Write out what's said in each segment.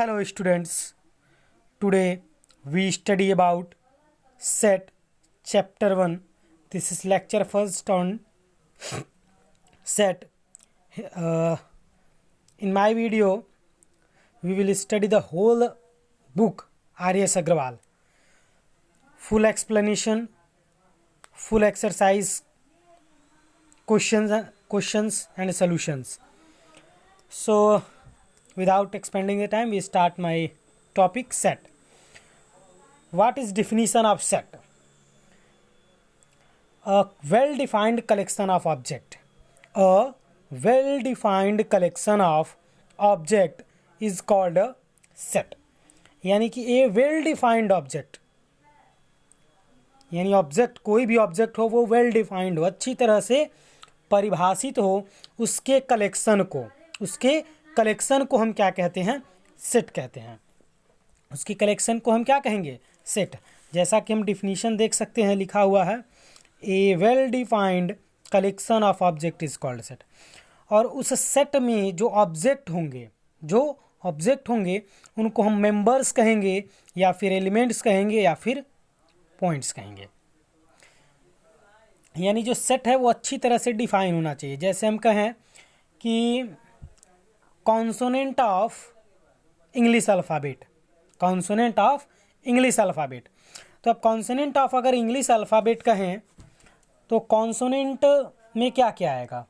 Hello students, today we study about set chapter 1. This is lecture first on set. In my video we will study the whole book R.S. Agrawal. Full explanation, full exercise, questions and solutions. So without expending the time, we start my topic set. What is definition of set? A well-defined collection of object. A well-defined collection of object is called a set. यानी कि a well-defined object, यानी object कोई भी object हो वो well defined हो, अच्छी तरह से परिभाषित हो, उसके कलेक्शन को हम क्या कहते हैं? सेट कहते हैं। उसकी कलेक्शन को हम क्या कहेंगे? सेट। जैसा कि हम डिफिनीशन देख सकते हैं, लिखा हुआ है a well defined collection of object is called set. और उस सेट में जो ऑब्जेक्ट होंगे उनको हम मेंबर्स कहेंगे या फिर एलिमेंट्स कहेंगे या फिर पॉइंट्स कहेंगे। यानी जो सेट है वो अच्छी तरह से डिफाइन होना चाहिए। जैसे हम कहें कि कॉन्सोनेंट ऑफ इंग्लिश अल्फ़ाबेट, तो अब कॉन्सोनेंट ऑफ अगर इंग्लिश अल्फ़ाबेट कहें तो कॉन्सोनेंट में क्या क्या आएगा?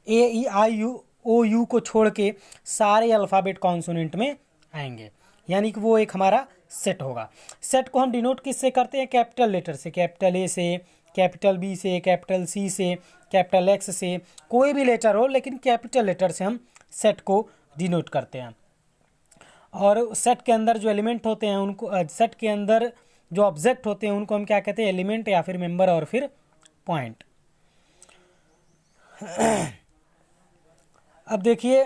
ए ई आई यू ओ यू को छोड़ के सारे अल्फ़ाबेट कॉन्सोनेंट में आएंगे, यानी कि वो एक हमारा सेट होगा। सेट को हम डिनोट किससे करते हैं? कैपिटल लेटर से, कैपिटल ए से, कैपिटल बी से, कैपिटल सी से, कैपिटल एक्स से, कोई भी लेटर हो लेकिन कैपिटल लेटर से हम सेट को डिनोट करते हैं। और सेट के अंदर जो एलिमेंट होते हैं उनको, सेट के अंदर जो ऑब्जेक्ट होते हैं उनको हम क्या कहते हैं? एलिमेंट या फिर मेंबर और फिर पॉइंट। अब देखिए,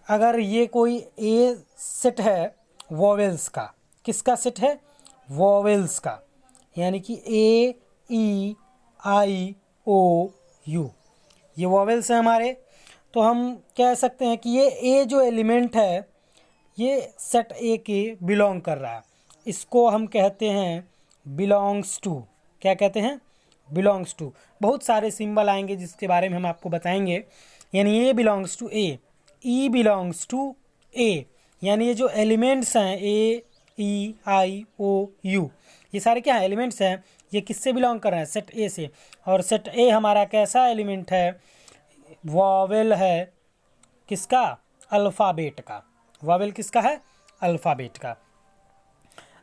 अगर ये कोई ए सेट है वॉवेल्स का, किसका सेट है? वॉवेल्स का, यानी कि ए ई आई ओ यू, ये वॉवेल्स हैं हमारे। तो हम कह सकते हैं कि ये ए जो एलिमेंट है ये सेट ए के बिलोंग कर रहा है। इसको हम कहते हैं बिलोंग्स टू। क्या कहते हैं? Belongs to. बहुत सारे सिंबल आएंगे जिसके बारे में हम आपको बताएंगे। यानी A belongs to A, E belongs to A, यानी ये जो एलिमेंट्स हैं ए ई आई ओ यू, ये सारे क्या हैं? एलिमेंट्स हैं। ये किससे बिलोंग कर रहे हैं? सेट ए से। और सेट ए हमारा कैसा एलिमेंट है? वॉवेल है। किसका? अल्फ़ाबेट का। वॉवेल किसका है? अल्फ़ाबेट का।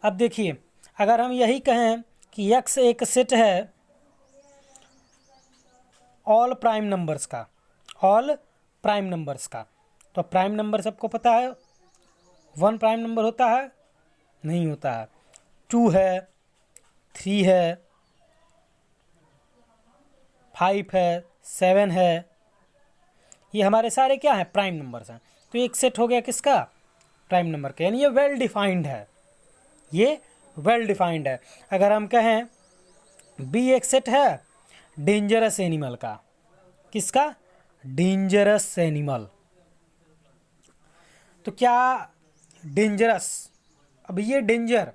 अब देखिए, अगर हम यही कहें कि एक्स एक सेट है ऑल प्राइम नंबर्स का, तो प्राइम नंबर सबको पता है, 1 प्राइम नंबर होता है? नहीं होता है। 2 है, 3 है, 5 है, 7 है, ये हमारे सारे क्या हैं? प्राइम नंबर्स हैं। तो एक सेट हो गया किसका? प्राइम नंबर का। यानी ये वेल डिफाइंड है। अगर हम कहें बी एक सेट है डेंजरस एनिमल का, किसका? Dangerous animal. तो क्या डेंजरस, अब ये डेंजर,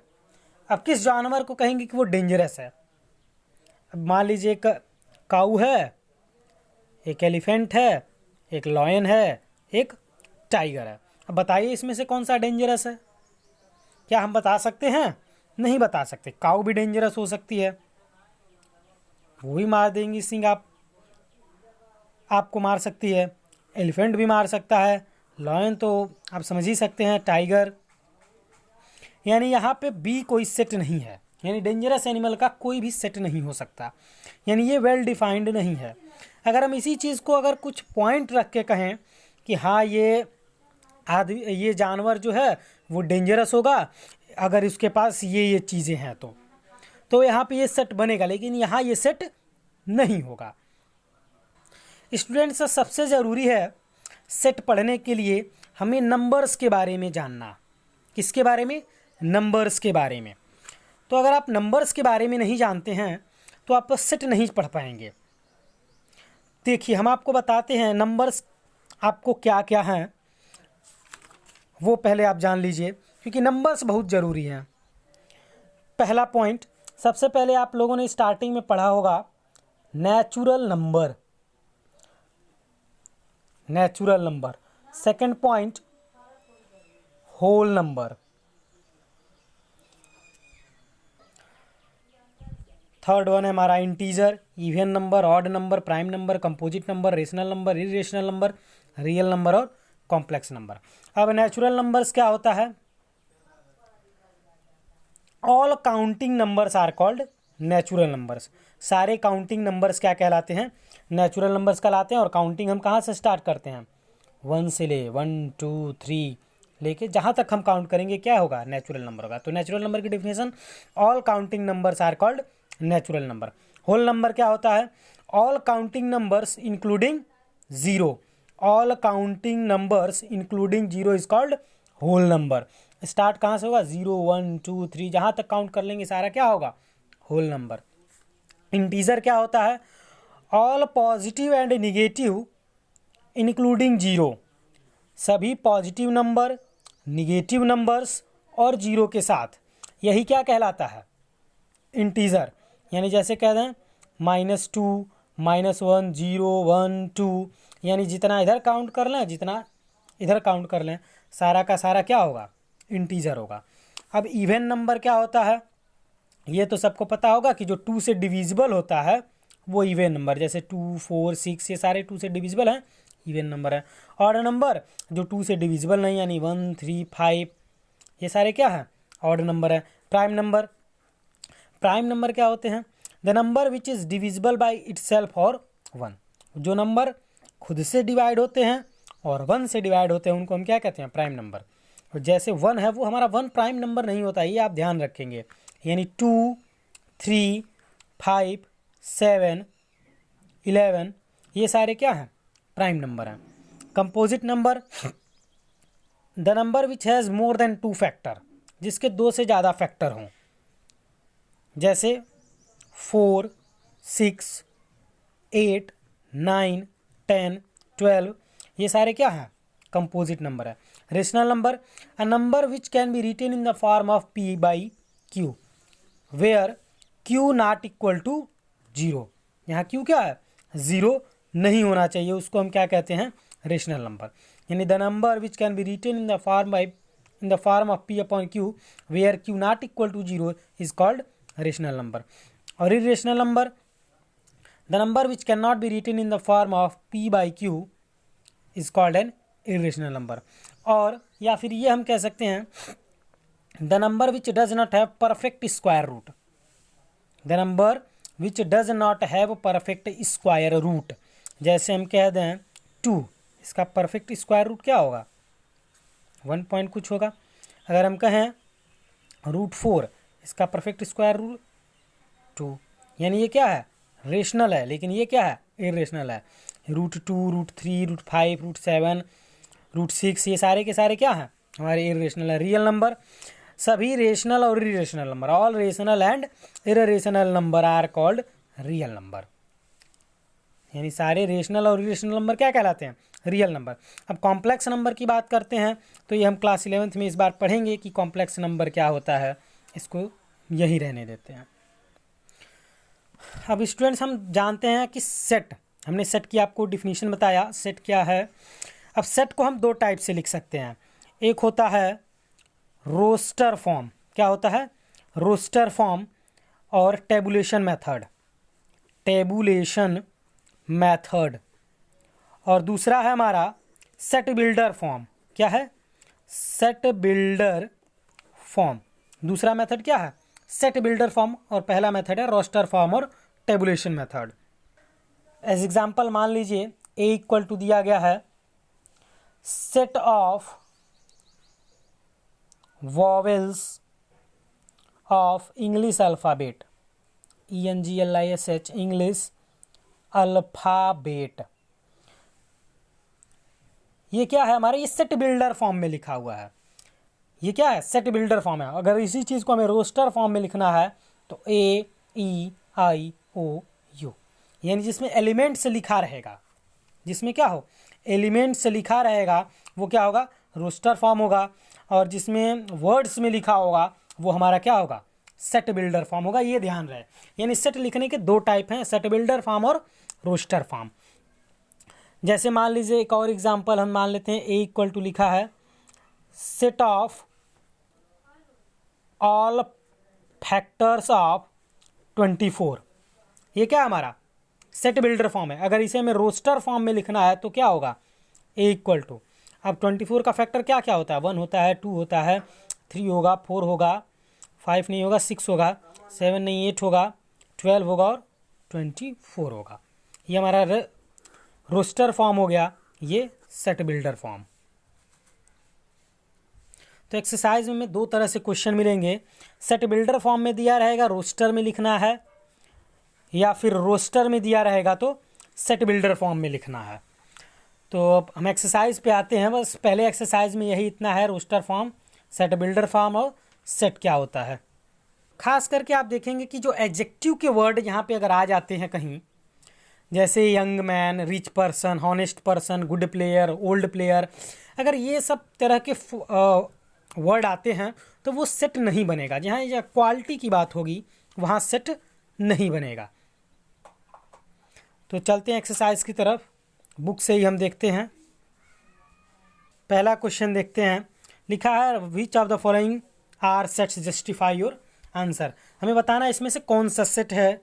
अब किस जानवर को कहेंगे कि वो डेंजरस है? अब मान लीजिए एक काऊ है, एक एलिफेंट है, एक लॉयन है, एक टाइगर है। अब बताइए इसमें से कौन सा डेंजरस है? क्या हम बता सकते हैं? नहीं बता सकते। काऊ भी डेंजरस हो सकती है, वो भी मार देंगी सिंह, आपको मार सकती है। एलिफेंट भी मार सकता है, लॉयन तो आप समझ ही सकते हैं, टाइगर। यानी यहाँ पे बी कोई सेट नहीं है, यानी डेंजरस एनिमल का कोई भी सेट नहीं हो सकता, यानी ये वेल डिफाइंड नहीं है। अगर हम इसी चीज़ को अगर कुछ पॉइंट रख के कहें कि हाँ ये जानवर जो है वो डेंजरस होगा अगर इसके पास ये चीज़ें हैं, तो यहाँ पे ये सेट बनेगा, लेकिन यहाँ ये सेट नहीं होगा। स्टूडेंट्स, सबसे ज़रूरी है सेट पढ़ने के लिए हमें नंबर्स के बारे में जानना। किसके बारे में? नंबर्स के बारे में। तो अगर आप नंबर्स के बारे में नहीं जानते हैं तो आप सेट नहीं पढ़ पाएंगे। देखिए, हम आपको बताते हैं नंबर्स आपको क्या क्या हैं। वो पहले आप जान लीजिए, क्योंकि नंबर्स बहुत ज़रूरी हैं। पहला पॉइंट, सबसे पहले आप लोगों ने स्टार्टिंग में पढ़ा होगा natural number, natural number. Second point, whole number. Third one है हमारा integer, even number, odd number, prime number, composite number, rational number, irrational number, real number और कॉम्प्लेक्स नंबर। अब नेचुरल नंबर्स क्या होता है? All counting numbers are called natural numbers. सारे counting numbers क्या कहलाते हैं? नेचुरल नंबर्स कहलाते हैं। और काउंटिंग हम कहाँ से स्टार्ट करते हैं? 1 से ले 1 2 3 लेके जहाँ तक हम काउंट करेंगे क्या होगा? नेचुरल नंबर होगा। तो नेचुरल नंबर की definition, all counting numbers are called natural number. Whole number क्या होता है? All counting numbers including zero. All counting numbers including zero is called whole number. Start कहाँ से होगा? 0 1 2 3 जहाँ तक काउंट कर लेंगे सारा क्या होगा? Whole number. इंटीजर क्या होता है? All positive and negative including zero. सभी पॉजिटिव नंबर, निगेटिव नंबर्स और जीरो के साथ, यही क्या कहलाता है? इंटीजर। यानी जैसे कह दें -2 -1 0 1 2, यानी जितना इधर काउंट कर लें जितना इधर काउंट कर लें सारा का सारा क्या होगा? इंटीजर होगा। अब इवन नंबर क्या होता है? ये तो सबको पता होगा कि जो 2 से डिविजिबल होता है वो इवन नंबर, जैसे 2 4 6 ये सारे 2 से डिविजिबल हैं, इवन नंबर है। ऑड नंबर जो 2 से डिविजिबल नहीं, यानी 1 3 5 ये सारे क्या है? ऑड नंबर है। प्राइम नंबर, प्राइम नंबर क्या होते हैं? The number which is divisible by itself और 1। जो नंबर खुद से डिवाइड होते हैं और 1 से डिवाइड होते हैं उनको हम क्या कहते हैं? Prime number. और जैसे 1 है वो हमारा 1 प्राइम नंबर नहीं होता, ये आप ध्यान रखेंगे। यानी 2 3 5 7 11 ये सारे क्या हैं? प्राइम नंबर हैं। Composite number, the number which has more than 2 factor, जिसके 2 से ज़्यादा फैक्टर हों, जैसे 4 6 8 9 10 12 ये सारे क्या हैं? कंपोजिट नंबर है। Rational number, a number which can be written in the form of p by q where q not equal to 0। यहाँ q क्या है? 0 नहीं होना चाहिए, उसको हम क्या कहते हैं? Rational number. यानी the number which can be written in the form of p upon q where q not equal to 0 is called rational number. और irrational number, the number which can not be written in the form of p by q is called an irrational number. और या फिर ये हम कह सकते हैं the number which does not have perfect square root. The number which does not have perfect square root, जैसे हम कह दें 2, इसका परफेक्ट स्क्वायर रूट क्या होगा? 1 पॉइंट कुछ होगा। अगर हम कहें √4, इसका परफेक्ट स्क्वायर रूट 2, यानी ये क्या है? रेशनल है, लेकिन ये क्या है? इरेशनल है। √2 √3 √5 √7 √6 ये सारे के सारे क्या हैं? हमारे इरेशनल है। रियल नंबर, सभी रेशनल और irrational number, all rational and irrational number are called real number. यानी सारे रेशनल और इरेशनल नंबर क्या कहलाते हैं? Real number. अब कॉम्प्लेक्स नंबर की बात करते हैं तो ये हम क्लास 11th में इस बार पढ़ेंगे कि कॉम्प्लेक्स नंबर क्या होता है, इसको यही रहने देते हैं। अब स्टूडेंट्स हम जानते हैं कि सेट, हमने सेट की आपको डिफिनीशन बताया, सेट क्या है। अब सेट को हम 2 टाइप से लिख सकते हैं। एक होता है रोस्टर फॉर्म, क्या होता है? रोस्टर फॉर्म और टेबुलेशन मेथड, टेबुलेशन मेथड। और दूसरा है हमारा सेट बिल्डर फॉर्म, क्या है? Set builder form. दूसरा मेथड क्या है? सेट बिल्डर फॉर्म, और पहला मेथड है रोस्टर फॉर्म और टेबुलेशन मेथड। एज एग्जाम्पल मान लीजिए a इक्वल टू दिया गया है set of vowels of English alphabet, ENGLISH English alphabet. ये क्या है हमारे? ये सेट बिल्डर फॉर्म में लिखा हुआ है। ये क्या है? सेट बिल्डर फॉर्म है। अगर इसी चीज़ को हमें रोस्टर फॉर्म में लिखना है तो AEIOU, यानी जिसमें एलिमेंट से लिखा रहेगा, जिसमें क्या हो? एलिमेंट से लिखा रहेगा, वो क्या होगा? रोस्टर फॉर्म होगा, और जिसमें वर्ड्स में लिखा होगा वो हमारा क्या होगा, सेट बिल्डर फॉर्म होगा। ये ध्यान रहे, यानी सेट लिखने के दो टाइप हैं, सेट बिल्डर फॉर्म और रोस्टर फॉर्म। जैसे मान लीजिए एक और एग्जांपल हम मान लेते हैं, ए इक्वल टू लिखा है set of all factors of 24। ये क्या हमारा सेट बिल्डर फॉर्म है। अगर इसे हमें रोस्टर फॉर्म में लिखना है तो क्या होगा, ए इक्वल टू, अब 24 का फैक्टर क्या क्या होता है, 1 होता है, 2 होता है, 3 होगा, 4 होगा, 5 नहीं होगा, 6 होगा, 7 नहीं 8 होगा, 12 होगा और 24 होगा। ये हमारा रोस्टर फॉर्म हो गया, ये सेट बिल्डर फॉर्म। तो एक्सरसाइज में दो तरह से क्वेश्चन मिलेंगे, सेट बिल्डर फॉर्म में दिया रहेगा रोस्टर में लिखना है, या फिर रोस्टर में दिया रहेगा तो सेट बिल्डर फॉर्म में लिखना है। तो अब हम एक्सरसाइज पे आते हैं। बस पहले एक्सरसाइज में यही इतना है, roster form, set builder form और सेट क्या होता है। खास करके आप देखेंगे कि जो एडजेक्टिव के वर्ड यहाँ पे अगर आ जाते हैं कहीं, जैसे young man, rich person, honest person, good player, old player, अगर ये सब तरह के वर्ड आते हैं तो वो सेट नहीं बनेगा। जहाँ क्वालिटी की बात होगी वहाँ सेट नहीं बनेगा। तो चलते हैं एक्सरसाइज की तरफ, बुक से ही हम देखते हैं। पहला क्वेश्चन देखते हैं, लिखा है which of the following are sets justify your answer. हमें बताना है इसमें से कौन सा सेट है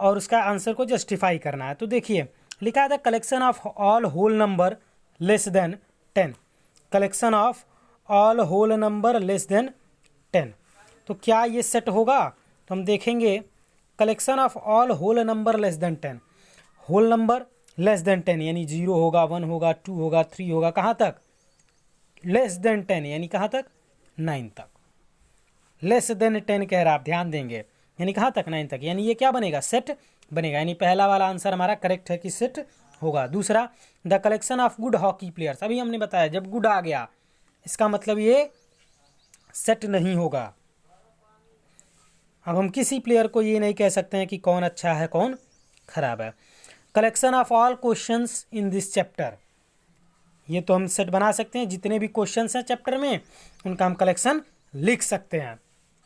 और उसका आंसर को जस्टिफाई करना है। तो देखिए लिखा है the collection of all whole number less than 10। Collection of all whole number less than 10, तो क्या ये सेट होगा। तो हम देखेंगे collection of all whole number less than 10, whole number less than 10 यानी 0 होगा, 1 होगा, 2 होगा, 3 होगा, कहाँ तक, लेस देन 10 यानी कहाँ तक, 9 तक। लेस देन 10 कह रहा, आप ध्यान देंगे, यानी कहाँ तक, 9 तक, यानी ये क्या बनेगा, सेट बनेगा। यानी पहला वाला आंसर हमारा करेक्ट है कि सेट होगा। दूसरा, the collection of good hockey players, अभी हमने बताया जब गुड आ गया इसका मतलब ये सेट नहीं होगा। अब हम किसी प्लेयर को ये नहीं कह सकते हैं कि कौन अच्छा है कौन खराब है। Collection of all questions in this chapter, ये तो हम सेट बना सकते हैं, जितने भी क्वेश्चंस हैं चैप्टर में उनका हम कलेक्शन लिख सकते हैं,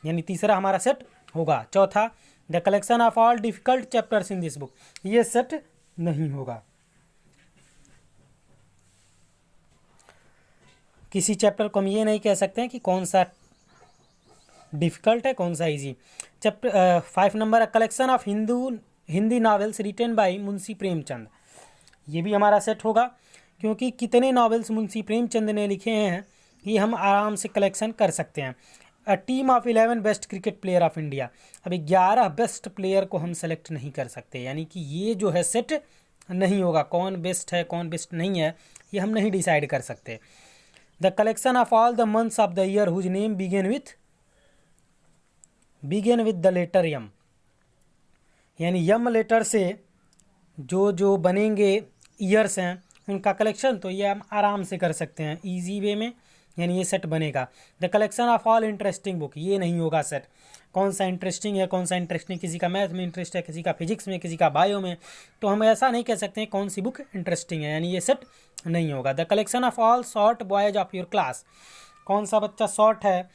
यानी तीसरा हमारा सेट होगा। चौथा, the collection of all difficult chapters in this book, ये सेट नहीं होगा। किसी चैप्टर को हम ये नहीं कह सकते हैं कि कौन सा डिफिकल्ट है कौन सा easy. Chapter 5 number, collection of Hindi novels written by Munshi Premchand, ये भी हमारा सेट होगा, क्योंकि कितने नावल्स मुंशी प्रेमचंद ने लिखे हैं ये हम आराम से कलेक्शन कर सकते हैं। A team of 11 best cricket player of India, अभी 11 बेस्ट प्लेयर को हम सेलेक्ट नहीं कर सकते, यानी कि ये जो है सेट नहीं होगा। कौन बेस्ट है कौन बेस्ट नहीं है ये हम नहीं डिसाइड कर सकते। The collection of all the months of the year whose name begin with the letter M, यानी यम लेटर से जो जो बनेंगे ईयर्स हैं उनका कलेक्शन, तो ये हम आराम से कर सकते हैं इजी वे में, यानी ये सेट बनेगा। The collection of all interesting book, ये नहीं होगा सेट। कौन सा इंटरेस्टिंग है कौन सा इंटरेस्टिंग, किसी का मैथ में इंटरेस्ट है, किसी का फिजिक्स में, किसी का बायो में, तो हम ऐसा नहीं कह सकते हैं कौन सी बुक इंटरेस्टिंग है, यानी ये सेट नहीं होगा। The collection of all short boys of your class, कौन सा बच्चा शॉर्ट है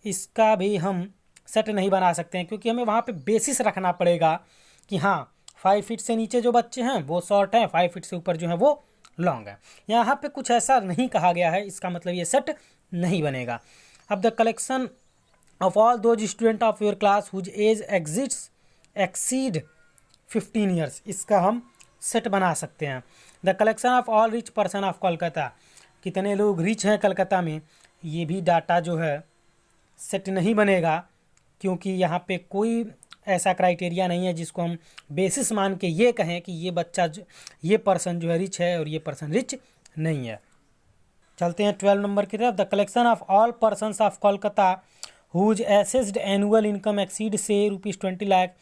इसका भी हम सेट नहीं बना सकते हैं, क्योंकि हमें वहाँ पे बेसिस रखना पड़ेगा कि हाँ 5 फीट से नीचे जो बच्चे हैं वो शॉर्ट हैं, 5 फीट से ऊपर जो है वो लॉन्ग है। यहाँ पे कुछ ऐसा नहीं कहा गया है, इसका मतलब ये सेट नहीं बनेगा। अब the collection of all those student of your class whose age exceed 15 years, इसका हम सेट बना सकते हैं। The collection of all rich person of Kolkata, कितने लोग रिच हैं कलकत्ता में, ये भी डाटा जो है सेट नहीं बनेगा, क्योंकि यहाँ पे कोई ऐसा क्राइटेरिया नहीं है जिसको हम बेसिस मान के ये कहें कि ये बच्चा ये पर्सन जो है रिच है और ये पर्सन रिच नहीं है। चलते हैं 12 नंबर की तरफ। The collection of all persons of Kolkata whose assessed annual income exceed से ₹20 lakh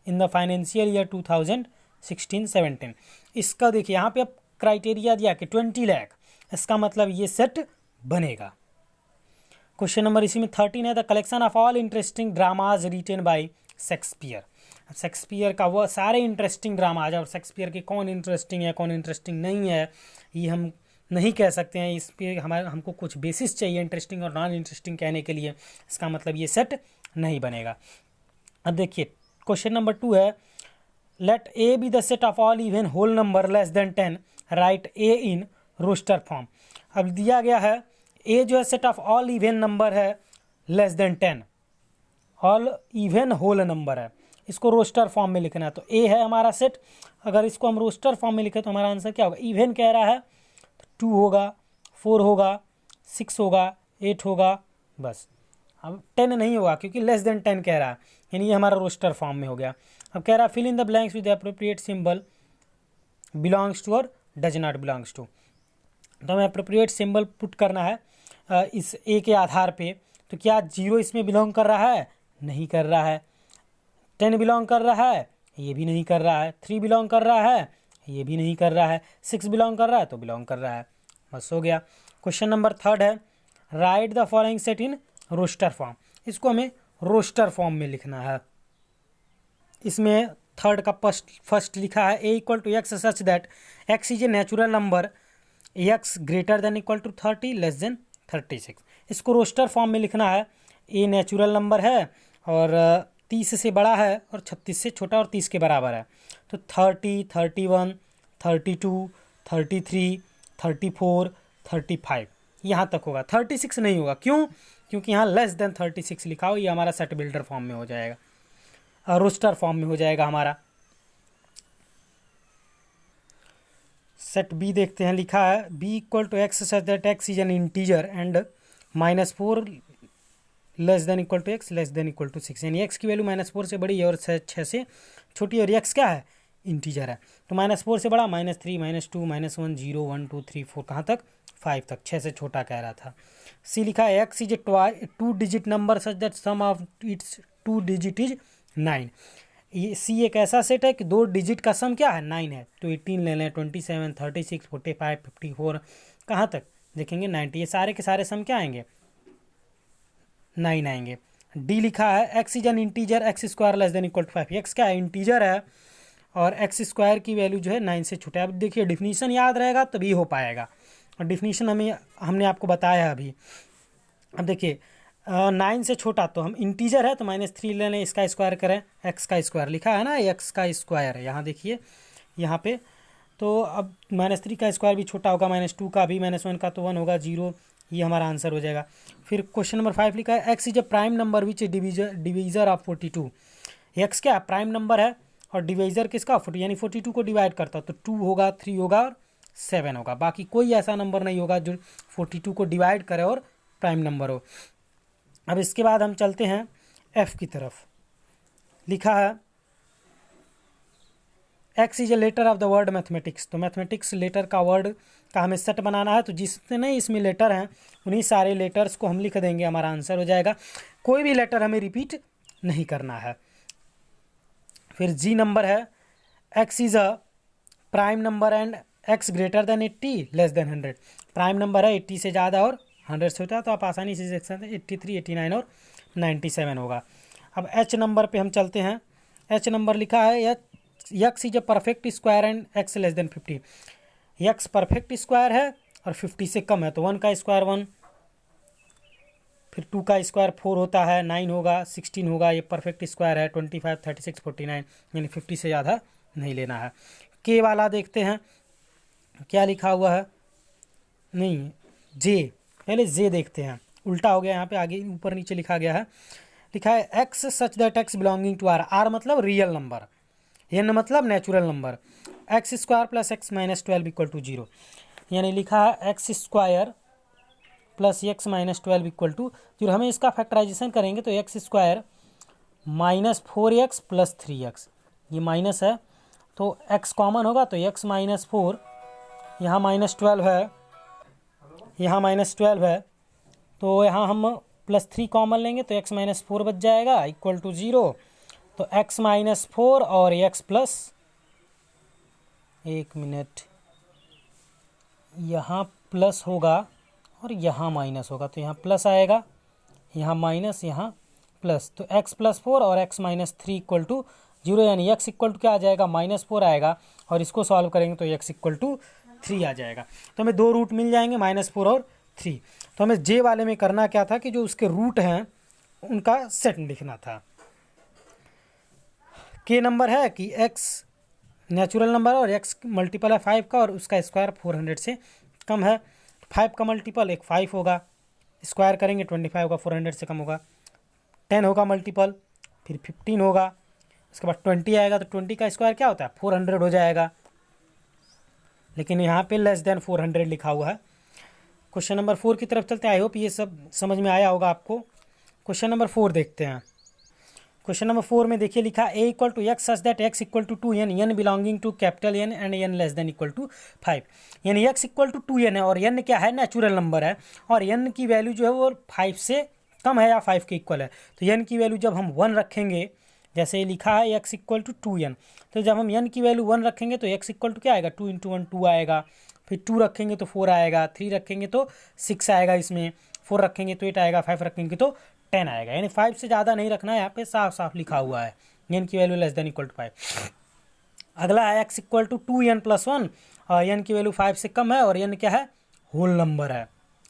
in the financial year 2016-17, इसका देखिए यहाँ पे अब क्राइटेरिया दिया कि 20 लाख, इसका मतलब ये सेट बनेगा। क्वेश्चन नंबर इसी में 13 है, the collection of all interesting dramas written by Shakespeare. Shakespeare का वो सारे इंटरेस्टिंग ड्रामाज, और शेक्सपियर के कौन इंटरेस्टिंग है कौन इंटरेस्टिंग नहीं है ये हम नहीं कह सकते हैं। इस पे हमको कुछ बेसिस चाहिए इंटरेस्टिंग और नॉन इंटरेस्टिंग कहने के लिए, इसका मतलब ये सेट नहीं बनेगा। अब देखिए क्वेश्चन नंबर 2 है, let A be the set of all even whole number less than 10, write A in roster form. अब दिया गया है ए जो है set of all even number है less than 10, all even whole number है, इसको रोस्टर फॉर्म में लिखना है। तो ए है हमारा सेट, अगर इसको हम रोस्टर फॉर्म में लिखें तो हमारा आंसर क्या होगा, इवन कह रहा है तो 2 होगा, 4 होगा, 6 होगा, 8 होगा, बस। अब 10 नहीं होगा क्योंकि लेस देन 10 कह रहा है, यानी ये हमारा रोस्टर फॉर्म में हो गया। अब कह रहा है fill in the blanks with appropriate symbol belongs to और डज नॉट बिलोंग्स टू। तो हमें अप्रोप्रिएट सिंबल पुट करना है इस ए के आधार पे। तो क्या 0 इसमें बिलोंग कर रहा है, नहीं कर रहा है। 10 बिलोंग कर रहा है, ये भी नहीं कर रहा है। 3 बिलोंग कर रहा है, ये भी नहीं कर रहा है। 6 बिलोंग कर रहा है तो बिलोंग कर रहा है, बस हो गया। क्वेश्चन नंबर 3 है, write the following set in roster form. इसको हमें रोस्टर फॉर्म में लिखना है। इसमें थर्ड का फर्स्ट लिखा है, A equal to x such that X is a natural number, X greater than equal to 30 less than 36। इसको रोस्टर फॉर्म में लिखना है। ए नेचुरल नंबर है और 30 से बड़ा है और 36 से छोटा और 30 के बराबर है। तो 30, 31, 32, 33, 34, 35 यहाँ तक होगा, 36 नहीं होगा। क्यों? क्योंकि यहाँ लेस देन 36 लिखा हो, ये हमारा सेट बिल्डर फॉर्म में हो जाएगा, रोस्टर फॉर्म में हो जाएगा हमारा। सेट बी देखते हैं, लिखा है B equal to x such that X is an integer and -4 less than equal to X less than equal to 6, यानी एक्स की वैल्यू -4 से बड़ी है और 6 से छोटी, और एक्स क्या है, इंटीजर है। तो -4 से बड़ा -3, -2, -1, 0, 1, 2, 3, 4 कहाँ तक, 5 तक, 6 से छोटा कह रहा था। सी लिखा है X is a 2 digit number such that sum of its 2 digit is 9। ये सी एक ऐसा सेट है कि 2 डिजिट का सम क्या है, 9 है। तो 18 ले लें, 27, 36, 45, 54 कहाँ तक देखेंगे, 90। ये सारे के सारे सम क्या आएंगे, 9 आएंगे। डी लिखा है X is an integer X square less than equal to 5। X क्या है, इंटीजर है और एक्स स्क्वायर की वैल्यू जो है 9 से छोटा है। अब देखिए डिफिनीशन याद रहेगा तभी हो पाएगा, और डिफिनीशन हमने आपको बताया अभी। अब देखिए 9 से छोटा, तो हम इंटीजर है तो -3 ले लें, इसका स्क्वायर करें, एक्स का स्क्वायर लिखा है ना, एक्स का स्क्वायर है यहाँ देखिए यहाँ पे। तो अब -3 का स्क्वायर भी छोटा होगा, -2 का भी, -1 का तो 1 होगा, 0, ये हमारा आंसर हो जाएगा। फिर क्वेश्चन नंबर 5 लिखा है X is A prime number which divisor of 42। X क्या प्राइम नंबर है और डिवाइजर किसका, 40, यानी 42 को डिवाइड करता है तो 2 होगा, 3 होगा और 7 होगा। बाकी कोई ऐसा नंबर नहीं होगा जो 42 को डिवाइड करे और प्राइम नंबर हो। अब इसके बाद हम चलते हैं एफ की तरफ। लिखा है X is a letter of the word mathematics. तो मैथमेटिक्स लेटर का वर्ड का हमें सेट बनाना है, तो जितने इसमें लेटर हैं उन्हीं सारे लेटर्स को हम लिख देंगे, हमारा आंसर हो जाएगा। कोई भी लेटर हमें रिपीट नहीं करना है। फिर जी नंबर है X is a prime number and x greater then 80 less than 100। Prime number है 80 से ज़्यादा और 100 से होता है, तो आप आसानी से देख सकते हैं 83, 89 और 97 होगा। अब एच नंबर पे हम चलते हैं। एच नंबर लिखा है X is a perfect square and x less then 50। X perfect square है और 50 से कम है, तो 1 का स्क्वायर 1, फिर 2 का स्क्वायर 4 होता है, 9 होगा, 16 होगा, ये परफेक्ट स्क्वायर है, 25, 36, 49, यानी 50 से ज़्यादा नहीं लेना है। के वाला देखते हैं क्या लिखा हुआ है, नहीं जे, पहले जे देखते हैं, उल्टा हो गया यहाँ पे, आगे ऊपर नीचे लिखा गया है। लिखा है x such that x belonging to R. R मतलब रियल नंबर, एन मतलब natural number. X square plus x -12 equal to 0, यानी लिखा है x square plus x -12 equal to 0। हमें इसका फैक्टराइजेशन करेंगे तो x square -4x plus 3x, ये माइनस है तो x कॉमन होगा, तो x -4, यहाँ -12 है, यहाँ -12 है, तो यहाँ हम +3 कॉमन लेंगे तो x -4 बच जाएगा इक्वल टू 0। तो x -4 और x प्लस, एक मिनट, यहाँ प्लस होगा और यहाँ माइनस होगा, तो यहाँ प्लस आएगा, यहाँ माइनस, यहाँ प्लस, तो x +4 और x -3 इक्वल टू 0, यानी x इक्वल टू क्या आ जाएगा, -4 आएगा, और इसको सॉल्व करेंगे तो x इक्वल टू 3 आ जाएगा। तो हमें 2 रूट मिल जाएंगे, -4 और 3। तो हमें जे वाले में करना क्या था कि जो उसके रूट हैं उनका सेट लिखना था। के नंबर है कि x नेचुरल नंबर और x मल्टीपल है 5 का और उसका स्क्वायर 400 से कम है। 5 का मल्टीपल एक 5 होगा, स्क्वायर करेंगे 25 होगा, 400 से कम होगा। 10 होगा मल्टीपल, फिर 15 होगा, उसके बाद 20 आएगा, तो 20 का स्क्वायर क्या होता है 400 हो जाएगा, लेकिन यहाँ पे लेस देन 400 लिखा हुआ है। क्वेश्चन नंबर 4 की तरफ चलते हैं। आई होप ये सब समझ में आया होगा आपको। क्वेश्चन नंबर 4 देखते हैं। क्वेश्चन नंबर 4 में देखिए लिखा a equal to x such that x equal to 2n, n belonging to capital N and n less than equal to 5। यानी x इक्वल टू 2n है और n क्या है नेचुरल नंबर है और n की वैल्यू जो है वो 5 से कम है या 5 के इक्वल है। तो n की वैल्यू जब हम 1 रखेंगे, जैसे लिखा है x इक्वल टू 2n, तो जब हम n की वैल्यू 1 रखेंगे तो x इक्वल टू क्या आएगा 2 × 1 2 आएगा, फिर 2 रखेंगे तो 4 आएगा, 3 रखेंगे तो 6 आएगा, इसमें 4 रखेंगे तो 8 आएगा, 5 रखेंगे तो 10 आएगा। यानी 5 से ज़्यादा नहीं रखना है, यहाँ पे साफ साफ लिखा हुआ है n की value less than equal to 5। अगला है x इक्वल टू 2n + 1 और n की वैल्यू 5 से कम है और n क्या है होल नंबर है,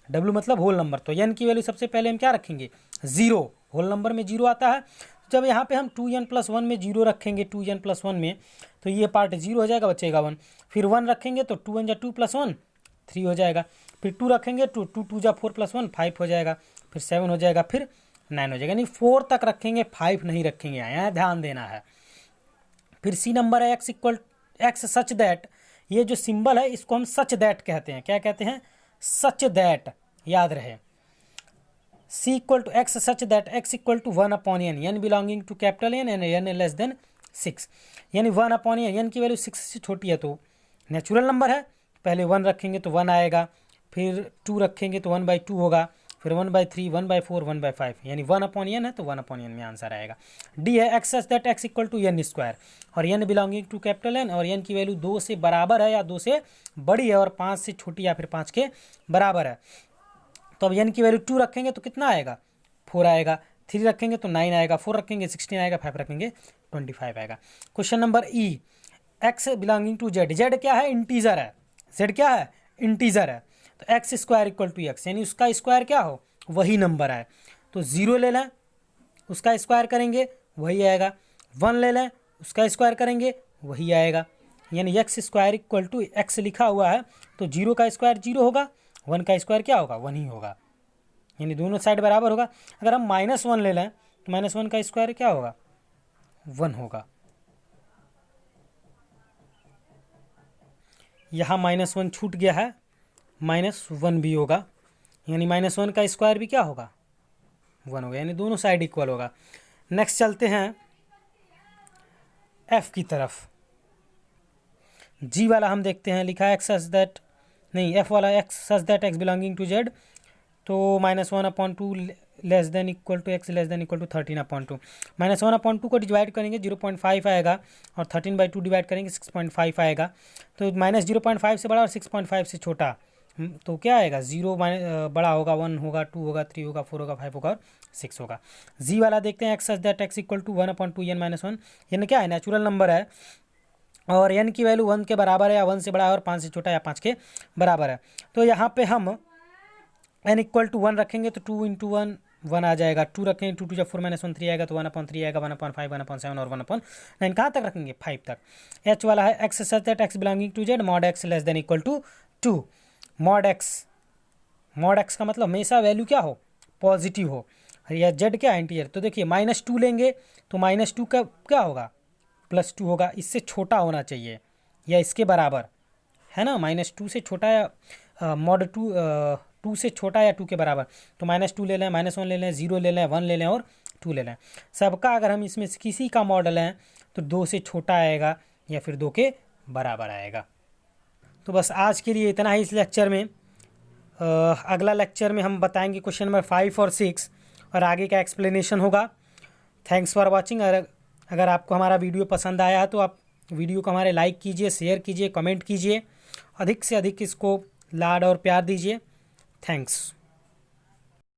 w मतलब होल नंबर। तो n की वैल्यू सबसे पहले हम क्या रखेंगे 0, होल नंबर में 0 आता है। जब यहाँ पे हम 2n + 1 में 0 रखेंगे, 2n + 1 में, तो ये पार्ट 0 हो जाएगा, बचेगा 1। फिर 1 रखेंगे तो 2 × 2 + 1 3 हो जाएगा, फिर 2 रखेंगे तो 2 × 2 = 4 + 1 5 हो जाएगा, फिर 7 हो जाएगा, फिर 9 हो जाएगा। यानी 4 तक रखेंगे, 5 नहीं रखेंगे, यहाँ ध्यान देना है। फिर सी नंबर है x सच दैट, ये जो सिंबल है इसको हम सच दैट कहते हैं। क्या कहते हैं सच दैट, याद रहे। c equal to x such that x equal to 1/n, n belonging to capital N and n less than 6। यानी 1/n, n की वैल्यू 6 से छोटी है तो नेचुरल नंबर है, पहले 1 रखेंगे तो 1 आएगा, फिर 2 रखेंगे तो 1/2 होगा, फिर 1/3 1/4 1/5, यानी 1/n है तो 1/n में आंसर आएगा। डी है x such that x equal to n square और n belonging to capital N और n की वैल्यू 2 से बराबर है या 2 से बड़ी है और 5 से छोटी या फिर 5 के बराबर है। तो अब n की वैल्यू 2 रखेंगे तो कितना आएगा 4 आएगा, 3 रखेंगे तो 9 आएगा, 4 रखेंगे 16 आएगा, 5 रखेंगे 25 आएगा। Question number E, x belonging to z, z क्या है इंटीजर है, z क्या है इंटीजर है, तो x square equal to x, यानी उसका स्क्वायर क्या हो वही नंबर है। तो 0 ले लें, उसका स्क्वायर करेंगे वही आएगा, 1 ले लें, उसका स्क्वायर करेंगे वही आएगा। यानी x square equal to x लिखा हुआ है तो 0 का स्क्वायर 0 होगा, 1 का स्क्वायर क्या होगा 1 ही होगा, यानी दोनों साइड बराबर होगा। अगर हम -1 ले लें तो -1 का स्क्वायर क्या होगा 1 होगा। यहाँ -1 छूट गया है, -1 भी होगा, यानी -1 का स्क्वायर भी क्या होगा 1 होगा, यानी दोनों साइड इक्वल होगा। नेक्स्ट चलते हैं f की तरफ। g वाला हम देखते हैं, लिखा है x सच दैट, नहीं f वाला x such that x belonging to z, तो -1/2 less than equal to x less than equal to 13/2। -1/2 को डिवाइड करेंगे 0.5 आएगा और 13/2 डिवाइड करेंगे 6.5 आएगा। तो -0.5 से बड़ा और 6.5 से छोटा, तो क्या आएगा 0 बड़ा होगा, 1 होगा, 2 होगा, 3 होगा, 4 होगा, 5 होगा और 6 होगा। जी वाला देखते हैं, x such that x equal to 1/2n - 1, यानी क्या है नेचुरल नंबर है और n की वैल्यू 1 के बराबर है या 1 से बड़ा है और 5 से छोटा या 5 के बराबर है। तो यहाँ पे हम n इक्वल टू 1 रखेंगे तो 2 × 1 1 आ जाएगा, 2 रखेंगे 2 × 2 = 4 - 1 3 आएगा, तो 1/3 आएगा, 1/5 1/7 और 1/9 कहाँ तक रखेंगे 5 तक। h वाला है x such that x belonging to z mod x less than equal to 2। Mod x का मतलब हमेशा वैल्यू क्या हो पॉजिटिव हो, या z क्या इंटीजर। तो देखिए -2 लेंगे तो -2 का क्या होगा +2 होगा, इससे छोटा होना चाहिए या इसके बराबर है ना, -2 से छोटा या मॉड 2 से छोटा या 2 के बराबर। तो -2 ले लें, -1 ले लें, 0 ले लें, 1 ले लें और 2 ले लें। सबका अगर हम इसमें से किसी का मॉडल लें तो 2 से छोटा आएगा या फिर 2 के बराबर आएगा। तो बस आज के लिए इतना ही इस लेक्चर में। अगला लेक्चर में हम बताएंगे क्वेश्चन नंबर 5 और 6 और आगे का एक्सप्लेनेशन होगा। Thanks for watching. अगर आपको हमारा वीडियो पसंद आया है तो आप वीडियो को हमारे लाइक कीजिए, शेयर कीजिए, कमेंट कीजिए, अधिक से अधिक इसको लाड और प्यार दीजिए। थैंक्स।